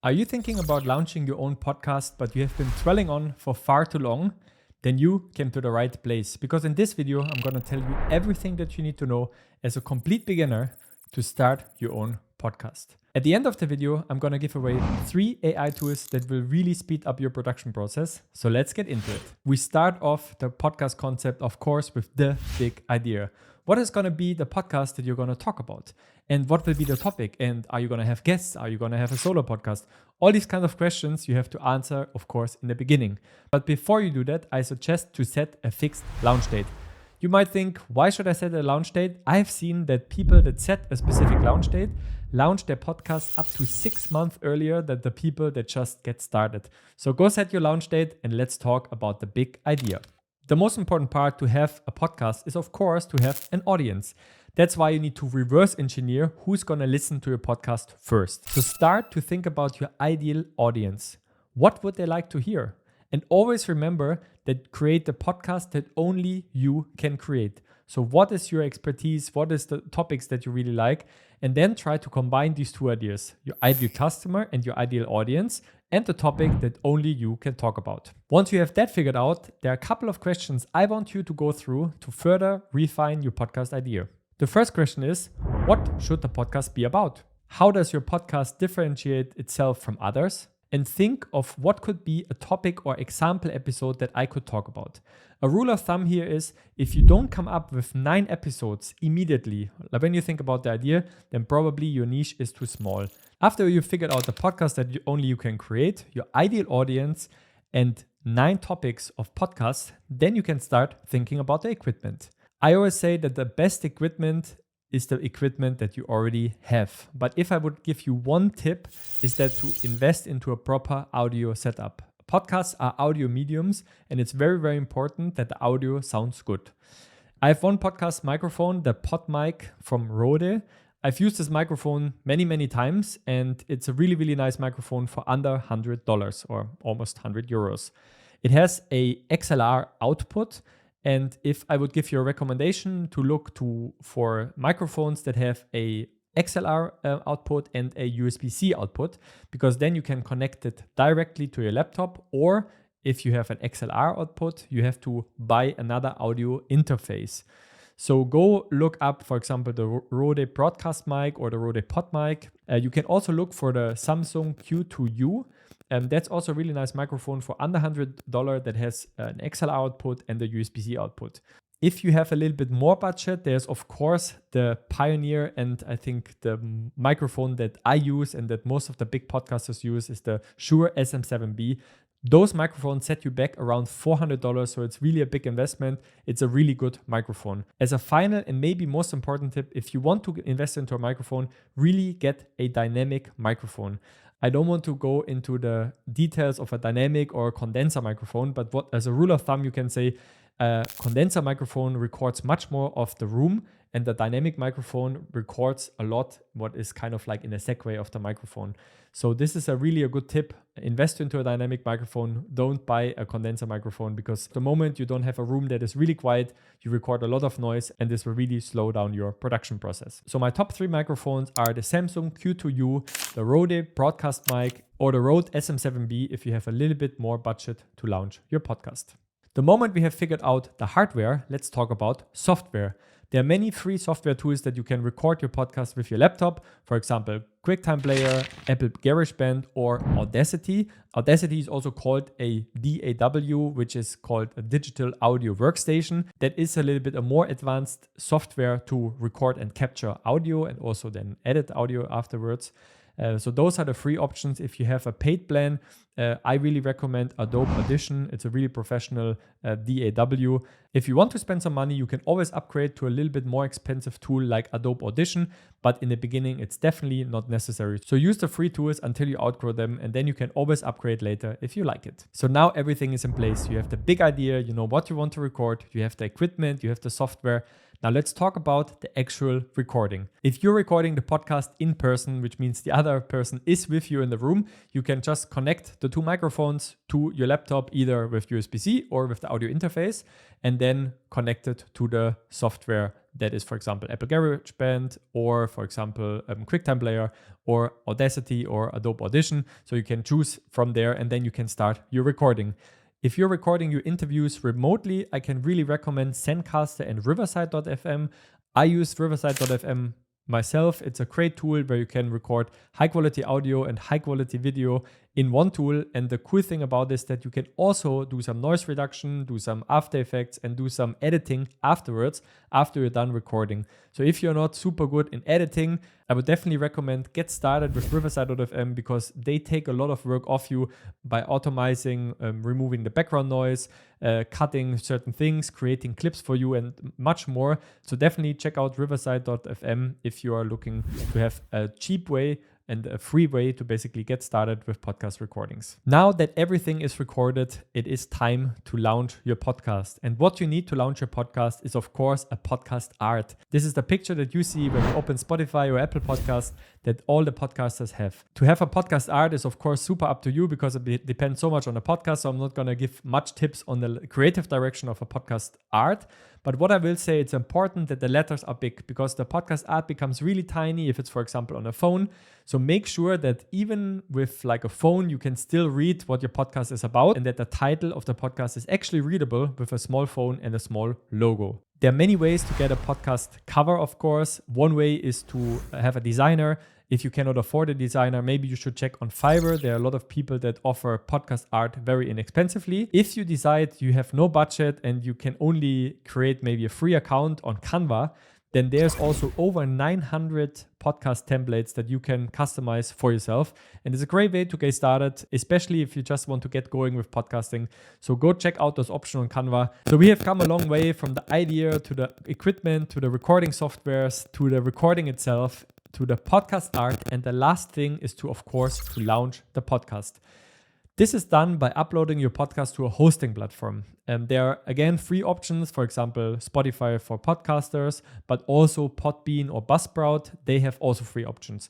Are you thinking about launching your own podcast, but you have been dwelling on for far too long? Then you came to the right place, because in this video, I'm going to tell you everything that you need to know as a complete beginner to start your own podcast. At the end of the video, I'm going to give away 3 AI tools that will really speed up your production process. So let's get into it. We start off the podcast concept, of course, with the big idea. What is going to be the podcast that you're going to talk about? And what will be the topic? And are you going to have guests? Are you going to have a solo podcast? All these kind of questions you have to answer, of course, in the beginning. But before you do that, I suggest to set a fixed launch date. You might think, why should I set a launch date? I've seen that people that set a specific launch date launch their podcast up to 6 months earlier than the people that just get started. So go set your launch date and let's talk about the big idea. The most important part to have a podcast is, of course, to have an audience. That's why you need to reverse engineer who's going to listen to your podcast first. So start to think about your ideal audience. What would they like to hear? And always remember that create the podcast that only you can create. So what is your expertise? What is the topics that you really like? And then try to combine these 2 ideas, your ideal customer and your ideal audience, and the topic that only you can talk about. Once you have that figured out, there are a couple of questions I want you to go through to further refine your podcast idea. The first question is, what should the podcast be about? How does your podcast differentiate itself from others? And think of what could be a topic or example episode that I could talk about. A rule of thumb here is, if you don't come up with 9 episodes immediately, like when you think about the idea, then probably your niche is too small. After you figured out the podcast that only you can create, your ideal audience, and 9 topics of podcasts, then you can start thinking about the equipment. I always say that the best equipment is the equipment that you already have. But if I would give you one tip, is that to invest into a proper audio setup. Podcasts are audio mediums, and it's very, very important that the audio sounds good. I have one podcast microphone, the PodMic from Rode. I've used this microphone many, many times, and it's a really, really nice microphone for under $100 or almost €100. It has a XLR output. And if I would give you a recommendation to look for microphones that have a XLR output and a USB-C output, because then you can connect it directly to your laptop, or if you have an XLR output, you have to buy another audio interface. So go look up, for example, the Rode broadcast mic or the Rode PodMic. You can also look for the Samsung Q2U. That's also a really nice microphone for under $100 that has an XLR output and a USB-C output. If you have a little bit more budget, there's of course the Pioneer, and I think the microphone that I use and that most of the big podcasters use is the Shure SM7B. Those microphones set you back around $400, so it's really a big investment. It's a really good microphone. As a final and maybe most important tip, if you want to invest into a microphone, really get a dynamic microphone. I don't want to go into the details of a dynamic or a condenser microphone, but what, as a rule of thumb, you can say a condenser microphone records much more of the room, and the dynamic microphone records a lot what is kind of like in a segue of the microphone. So this is a really a good tip. Invest into a dynamic microphone. Don't buy a condenser microphone, because the moment you don't have a room that is really quiet, you record a lot of noise, and this will really slow down your production process. So my top 3 microphones are the Samsung Q2U, the Rode broadcast mic, or the Rode SM7B if you have a little bit more budget to launch your podcast. The moment we have figured out the hardware, let's talk about software. There are many free software tools that you can record your podcast with your laptop. For example, QuickTime Player, Apple GarageBand, or Audacity. Audacity is also called a DAW, which is called a digital audio workstation. That is a little bit a more advanced software to record and capture audio and also then edit audio afterwards. So those are the free options. If you have a paid plan, I really recommend Adobe Audition. It's a really professional DAW. If you want to spend some money, you can always upgrade to a little bit more expensive tool like Adobe Audition, but in the beginning, it's definitely not necessary. So use the free tools until you outgrow them, and then you can always upgrade later if you like it. So now everything is in place. You have the big idea, you know what you want to record, you have the equipment, you have the software. Now let's talk about the actual recording. If you're recording the podcast in person, which means the other person is with you in the room, you can just connect the two microphones to your laptop, either with USB-C or with the audio interface, and then connect it to the software that is, for example, Apple GarageBand or, for example, QuickTime Player or Audacity or Adobe Audition. So you can choose from there and then you can start your recording. If you're recording your interviews remotely, I can really recommend Zencaster and Riverside.fm. I use Riverside.fm myself. It's a great tool where you can record high quality audio and high quality video in one tool. And the cool thing about this is that you can also do some noise reduction, do some After Effects, and do some editing afterwards after you're done recording. So if you're not super good in editing, I would definitely recommend get started with Riverside.fm because they take a lot of work off you by automizing, removing the background noise, cutting certain things, creating clips for you, and much more. So definitely check out Riverside.fm if you are looking to have a cheap way and a free way to basically get started with podcast recordings. Now that everything is recorded, it is time to launch your podcast. And what you need to launch your podcast is, of course, a podcast art. This is the picture that you see when you open Spotify or Apple Podcasts that all the podcasters have. To have a podcast art is, of course, super up to you because it depends so much on the podcast. So I'm not going to give much tips on the creative direction of a podcast art. But what I will say, it's important that the letters are big because the podcast art becomes really tiny if it's, for example, on a phone. So make sure that even with like a phone, you can still read what your podcast is about and that the title of the podcast is actually readable with a small phone and a small logo. There are many ways to get a podcast cover, of course. One way is to have a designer. If you cannot afford a designer, maybe you should check on Fiverr. There are a lot of people that offer podcast art very inexpensively. If you decide you have no budget and you can only create maybe a free account on Canva, then there's also over 900 podcast templates that you can customize for yourself. And it's a great way to get started, especially if you just want to get going with podcasting. So go check out those options on Canva. So we have come a long way from the idea to the equipment, to the recording softwares, to the recording itself, to the podcast art. And the last thing is to, of course, to launch the podcast. This is done by uploading your podcast to a hosting platform. There are, again, free options, for example, Spotify for podcasters, but also Podbean or Buzzsprout. They have also free options.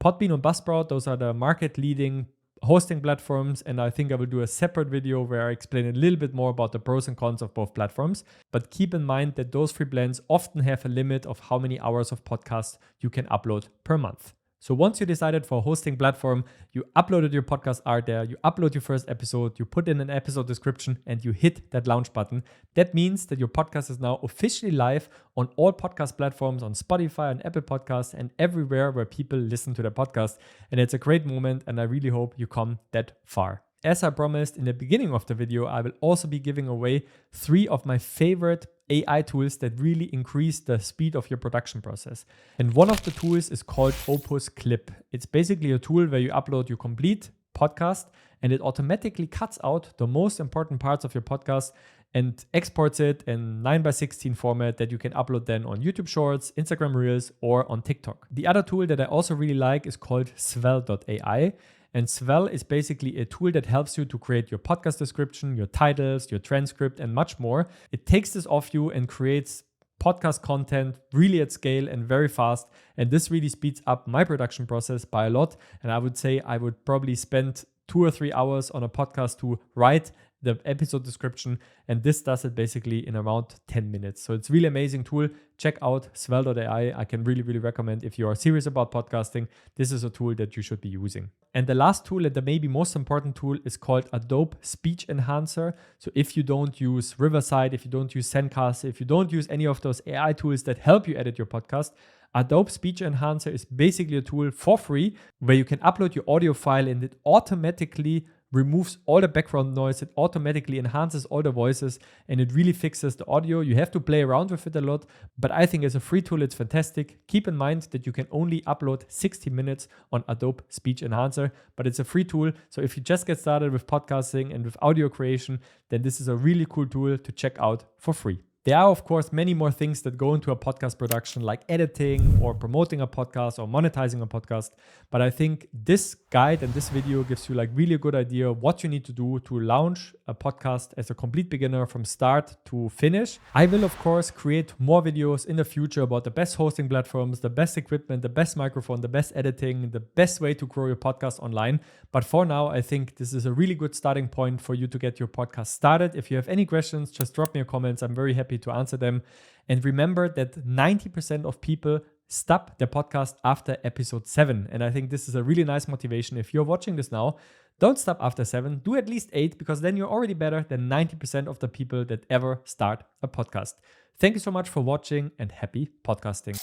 Podbean and Buzzsprout, those are the market-leading hosting platforms, and I think I will do a separate video where I explain a little bit more about the pros and cons of both platforms. But keep in mind that those free plans often have a limit of how many hours of podcast you can upload per month. So once you decided for a hosting platform, you uploaded your podcast art there, you upload your first episode, you put in an episode description, and you hit that launch button. That means that your podcast is now officially live on all podcast platforms, on Spotify and Apple Podcasts, and everywhere where people listen to their podcast. And it's a great moment, and I really hope you come that far. As I promised in the beginning of the video, I will also be giving away 3 of my favorite AI tools that really increase the speed of your production process. And one of the tools is called Opus Clip. It's basically a tool where you upload your complete podcast and it automatically cuts out the most important parts of your podcast and exports it in 9:16 format that you can upload then on YouTube Shorts, Instagram Reels, or on TikTok. The other tool that I also really like is called Swell.ai. And Swell is basically a tool that helps you to create your podcast description, your titles, your transcript, and much more. It takes this off you and creates podcast content really at scale and very fast. And this really speeds up my production process by a lot. And I would say I would probably spend 2 or 3 hours on a podcast to write the episode description, and this does it basically in around 10 minutes. So it's really amazing tool. Check out Swell.ai. I can really recommend if you are serious about podcasting, this is a tool that you should be using. And the last tool, and the maybe most important tool, is called Adobe Speech Enhancer. So if you don't use Riverside, if you don't use Zencaster, if you don't use any of those AI tools that help you edit your podcast, Adobe Speech Enhancer is basically a tool for free where you can upload your audio file and it automatically removes all the background noise, it automatically enhances all the voices, and it really fixes the audio. You have to play around with it a lot, but I think as a free tool, it's fantastic. Keep in mind that you can only upload 60 minutes on Adobe Speech Enhancer, but it's a free tool. So if you just get started with podcasting and with audio creation, then this is a really cool tool to check out for free. There are, of course, many more things that go into a podcast production, like editing or promoting a podcast or monetizing a podcast. But I think this guide and this video gives you like really a good idea of what you need to do to launch a podcast as a complete beginner from start to finish. I will, of course, create more videos in the future about the best hosting platforms, the best equipment, the best microphone, the best editing, the best way to grow your podcast online. But for now, I think this is a really good starting point for you to get your podcast started. If you have any questions, just drop me a comment. I'm very happy to answer them. And remember that 90% of people stop their podcast after episode 7. And I think this is a really nice motivation. If you're watching this now, don't stop after 7, do at least 8, because then you're already better than 90% of the people that ever start a podcast. Thank you so much for watching and happy podcasting.